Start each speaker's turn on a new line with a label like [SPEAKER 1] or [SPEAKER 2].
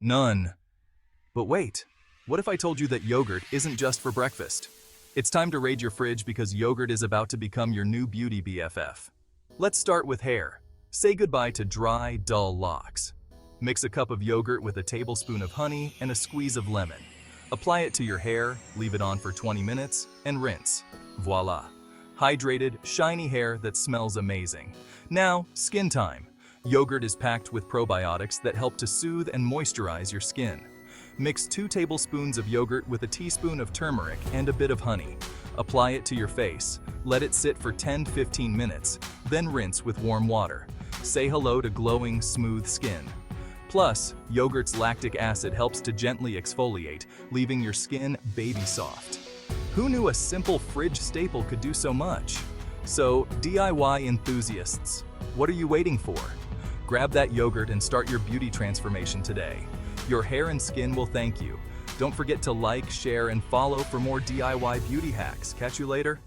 [SPEAKER 1] None. But wait, what if I told you that yogurt isn't just for breakfast? It's time to raid your fridge because yogurt is about to become your new beauty BFF. Let's start with hair. Say goodbye to dry, dull locks. Mix a cup of yogurt with a tablespoon of honey and a squeeze of lemon. Apply it to your hair, leave it on for 20 minutes, and rinse. Voila! Hydrated, shiny hair that smells amazing. Now, skin time. Yogurt is packed with probiotics that help to soothe and moisturize your skin. Mix 2 tablespoons of yogurt with a teaspoon of turmeric and a bit of honey. Apply it to your face. Let it sit for 10-15 minutes, then rinse with warm water. Say hello to glowing, smooth skin. Plus, yogurt's lactic acid helps to gently exfoliate, leaving your skin baby soft. Who knew a simple fridge staple could do so much? So, DIY enthusiasts, what are you waiting for? Grab that yogurt and start your beauty transformation today. Your hair and skin will thank you. Don't forget to like, share, and follow for more DIY beauty hacks. Catch you later.